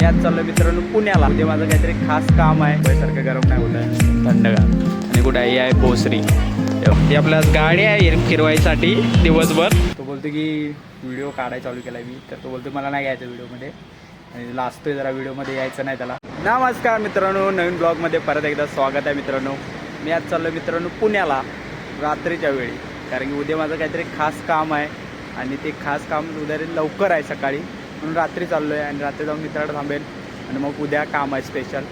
मी आज चाललो मित्रांनो पुण्याला. उद्या माझं काहीतरी खास काम आहे. सारखं गरम नाही होत आहे, थंडगार. आणि कुठे आहे भोसरी. ती आपल्या गाडी आहे फिरवायसाठी दिवसभर. तो बोलतो की व्हिडिओ काढायला चालू केला मी, तर तो बोलतो मला नाही घ्यायचं व्हिडिओमध्ये आणि लाजतोय जरा व्हिडिओमध्ये यायचं नाही त्याला. नमस्कार मित्रांनो, नवीन ब्लॉगमध्ये परत एकदा स्वागत आहे मित्रांनो. मी आज चाललो मित्रांनो पुण्याला रात्रीच्या वेळी, कारण की उद्या माझं काहीतरी खास काम आहे आणि ते खास काम उद्या लवकर आहे सकाळी, म्हणून रात्री चाललो आहे. आणि रात्री जाऊन मित्राकडे थांबेल आणि मग उद्या काम आहे स्पेशल.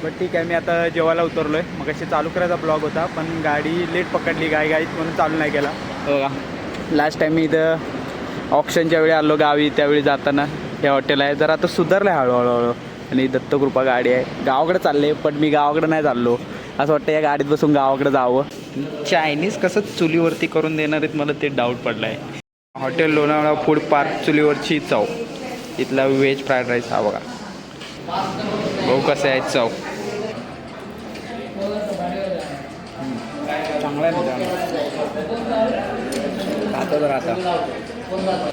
बट ठीक आहे, मी आता जेवायला उतरलो आहे. मग अशी चालू करायचा ब्लॉग होता, पण गाडी लेट पकडली गाईत म्हणून चालू नाही केला. बघा, लास्ट टाईम मी इथं ऑप्शनच्या वेळी आलो गावी, त्यावेळी जाताना हे हॉटेल आहे. जरा आता सुधारलं आहे हळूहळू. आणि दत्तकृपा गाडी आहे. गावाकडे चालले, पण मी गावाकडे नाही चाललो. असं वाटतं या गाडीत बसून गावाकडे जावं. चायनीज कसं चुलीवरती करून देणार आहेत मला ते डाऊट पडला आहे. हॉटेल लोणावळा फूड पार्क चुलीवरची चव. इथला व्हेज फ्राईड राईस हा बघा, भाऊ कसं आहे चव. चांगला आहे राहता.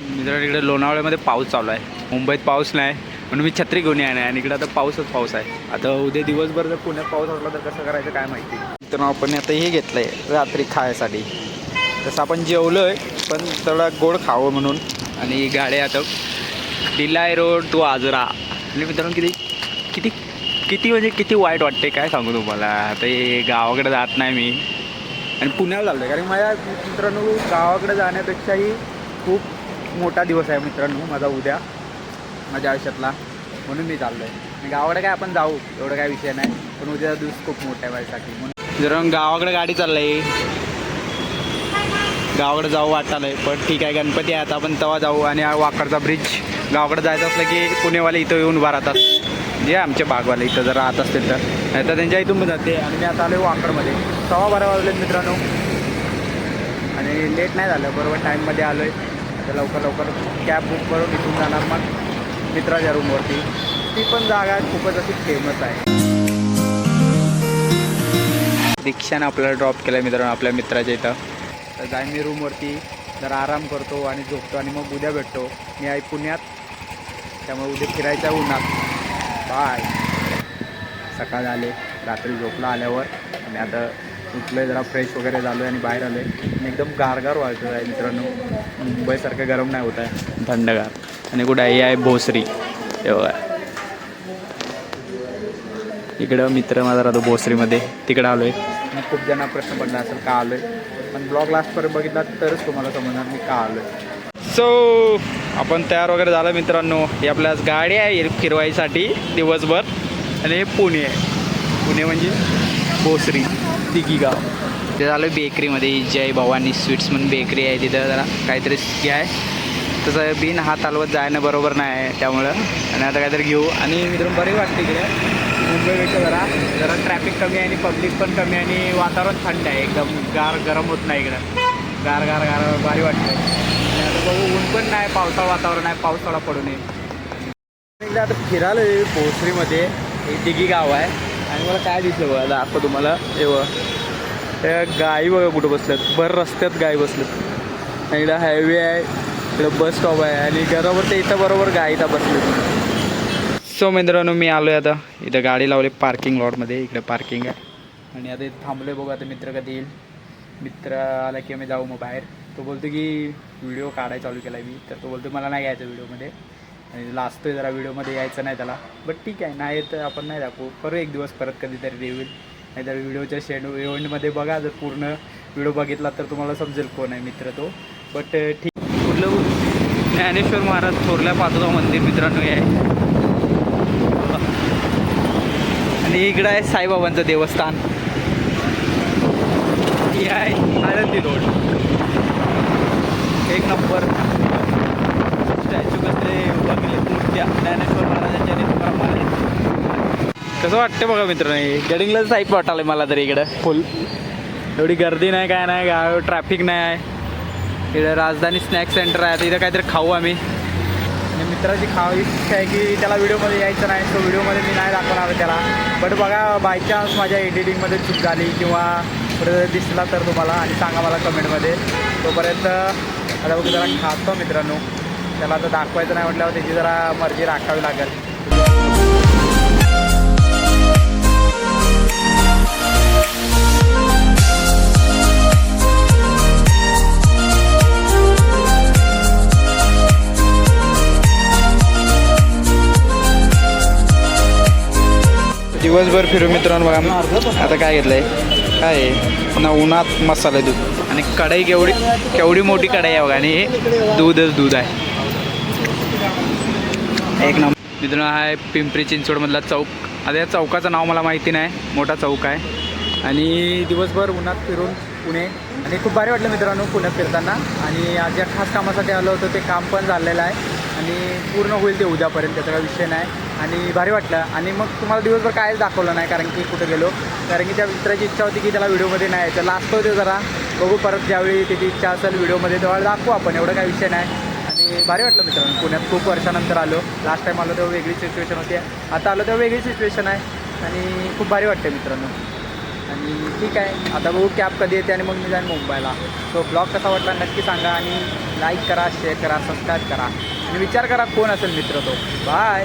मित्रांनो इकडे लोणावळ्यामध्ये पाऊस चालू आहे. मुंबईत पाऊस नाही म्हणून मी छत्री घेऊन येणार आहे आणि इकडे आता पाऊस आहे. आता उद्या दिवसभर जर पुण्यात पाऊस असला तर कसं करायचं काय माहिती. तर आपण आता हे घेतलं आहे रात्री खायसाठी. तसं आपण जेवलो आहे, पण थोडा गोड खावं म्हणून. आणि गाडी आता डिलाय रोड टू आजरा. आणि मित्रांनो किती म्हणजे किती वाईट वाटते काय सांगू तुम्हाला. आता हे गावाकडे जात नाही मी आणि पुण्याला चाललो आहे, कारण माझ्या मित्रांनो गावाकडे जाण्यापेक्षाही खूप मोठा दिवस आहे मित्रांनो माझा उद्या माझ्या आयुष्यातला, म्हणून मी चाललो आहे. गावाकडे काय आपण जाऊ, एवढं काय विषय नाही, पण उद्या दिवस खूप मोठा आहे माझ्यासाठी. म्हणून जरा गावाकडे गाडी चाललं आहे, गावाकडे जाऊ वाटायला आहे. पण ठीक आहे, गणपती आहे आता आपण तेव्हा जाऊ. आणि वाकडचा ब्रिज गावाकडे जायचं असलं की पुणेवाले इथं येऊन उभा राहतात, जे आमचे बागवाले इथं जर राहत असतील तर, नाही तर त्यांच्या इथून जाते. आणि मी आता आलो वाकडमध्ये 12:15 वाजलेत मित्रांनो. आणि लेट नाही झालं, बरोबर टाईममध्ये आलो आहे. तर लवकर कॅब बुक करून इथून जाणार मग मित्राच्या रूमवरती. ती पण जागा खूपच अशी फेमस आहे. रिक्षाने आपल्याला ड्रॉप केलं मित्रांनो आपल्या मित्राच्या इथं. तर जाईन मी रूमवरती, जरा आराम करतो आणि झोपतो आणि मग उद्या भेटतो. मी आहे पुण्यात, त्यामुळे उद्या फिरायचं आहे उन्हात. बाय. सकाळ झाले, रात्री झोपला आल्यावर. आणि आता उठलो आहे, जरा फ्रेश वगैरे झालो आहे आणि बाहेर आलो आहे. आणि एकदम गारगार वाटतं आहे मित्रांनो. मुंबईसारखं गरम नाही होत आहे, थंडगार. आणि कुठे आहे भोसरी. एवढा इकडं मित्र माझा राहतो भोसरीमध्ये, तिकडं आलो आहे. मी खूप जणांना प्रश्न पडला असेल का आलो आहे, पण ब्लॉग लास्टपर्यंत बघितला तरच तुम्हाला समजणार मी का आलो आहे. सो आपण तयार वगैरे झालं मित्रांनो. ही आपल्या गाडी आहे फिरवायसाठी दिवसभर. आणि हे पुणे आहे. पुणे म्हणजे भोसरी तिघी गाव. ते झालं बेकरीमध्ये, जय भवानी स्वीट्स म्हणून बेकरी आहे. तिथं जरा काहीतरी हे आहे, तसं बिन हात हलवत जाणं बरोबर नाही आहे त्यामुळं. आणि आता काहीतरी घेऊ. आणि मित्रांनो बरे वाटते इकडे मुंबईपेक्षा जरा ट्रॅफिक कमी आहे आणि पब्लिक पण कमी आहे आणि वातावरण थंड आहे एकदम. गरम होत नाही इकडं. गार भारी वाटतं. आणि आता बघू, ऊन पण नाही, पावसाळा वातावरण आहे, पाऊस थोडा पडू नये. एकदा आता फिरायला भोसरीमध्ये हे दिघी गाव आहे. आणि मला काय दिसलं बघा, दाखव तुम्हाला. त्या गाई बघा कुठं बसल्यात, भर रस्त्यात गाई बसल्यात. इकडं हायवे आहे, इकडं बस स्टॉप आहे आणि घरावर ते इथं बरोबर गाई इथं बसलेत. सो मित्रांनो मी आलो आहे आता. इथं गाडी लावली पार्किंग लॉटमध्ये, इकडे पार्किंग आहे. आणि आता इथं थांबलो आहे, बघू आता मित्र कधी येईल. मित्र आला की आम्ही जाऊ मग बाहेर. तो बोलतो की व्हिडिओ काढायला चालू केला मी, तर तो बोलतो मला नाही घ्यायचं व्हिडिओमध्ये आणि लाजतोय जरा व्हिडिओमध्ये यायचं नाही त्याला. बट ठीक आहे, नाही तर आपण नाही दाखवू, करू एक दिवस परत कधीतरी रिव्ह्यू. नाहीतर व्हिडिओच्या एंडमध्ये बघा, जर पूर्ण व्हिडिओ बघितला तर तुम्हाला समजेल कोण आहे मित्र तो. बट ठीक. कुठलं ज्ञानेश्वर महाराज थोरल्या पाचोबा मंदिर मित्रांनो हे आहे. आणि इकडं आहे साईबाबांचं देवस्थान. ही आहे आळंदी रोड. एक नंबर स्टॅच्यू कसले बघले मूर्त्या ज्ञानेश्वर महाराजांच्या नेतृत्वाप्रमाणे. कसं वाटतं बघा मित्रांनो, गडिंगला साईट वाटायला मला तरी इकडं फुल. एवढी गर्दी नाही, काय नाही, गाव ट्रॅफिक नाही आहे. इकडे राजधानी स्नॅक सेंटर आहे. आता इथं काहीतरी खाऊ आम्ही. आणि मित्राची खावी इच्छा आहे की त्याला व्हिडिओमध्ये यायचं नाही, तो व्हिडिओमध्ये मी नाही दाखवणार त्याला. बट बघा, बाय चान्स माझ्या एडिटिंगमध्ये चूक झाली किंवा कुठे दिसला तर तुम्हाला आणि सांगा मला कमेंटमध्ये. तोपर्यंत आता बघू, जरा खातो मित्रांनो. त्याला आता दाखवायचं नाही म्हटल्यावर त्याची जरा मर्जी राखावी लागेल. दिवसभर फिरू मित्रांनो बघा. आता काय घेतलंय काय आहे ना, उन्हात मसाला दूध आणि कढई केवढी मोठी कढई आहे बघा. आणि हे दूध आहे एक नंबर. मित्रांनो हा आहे पिंपरी चिंचवडमधला चौक. आता या चौकाचं नाव मला माहिती नाही, मोठा चौक आहे. आणि दिवसभर उन्हात फिरून पुणे आणि खूप भारी वाटलं मित्रांनो पुण्यात फिरताना. आणि आज ज्या खास कामासाठी आलं होतं ते काम पण झालेलं आहे आणि पूर्ण होईल ते उद्यापर्यंत, त्याचा काही विषय नाही. आणि भारी वाटलं. आणि मग तुम्हाला दिवसभर कायच दाखवलं नाही कारण की कुठं गेलो, कारण की त्या मित्राची इच्छा होती की त्याला व्हिडिओमध्ये नाही यायचं. लास्ट होते जरा बघू परत ज्यावेळी त्याची इच्छा असेल व्हिडिओमध्ये तेव्हा दाखवू आपण, एवढं काही विषय नाही. आणि भारी वाटलं मित्रांनो पुण्यात खूप वर्षानंतर आलो. लास्ट टाईम आलो तेव्हा वेगळी सिच्युएशन होती, आता आलो तेव्हा वेगळी सिच्युएशन आहे आणि खूप भारी वाटते मित्रांनो. आणि ठीक आहे आता बघू कॅब कधी येते आणि मग मी जाईन मुंबईला. सो ब्लॉग कसा वाटला नक्की सांगा आणि लाईक करा, शेअर करा, सबस्क्राईब करा आणि विचार करा कोण असेल मित्र तो. बाय.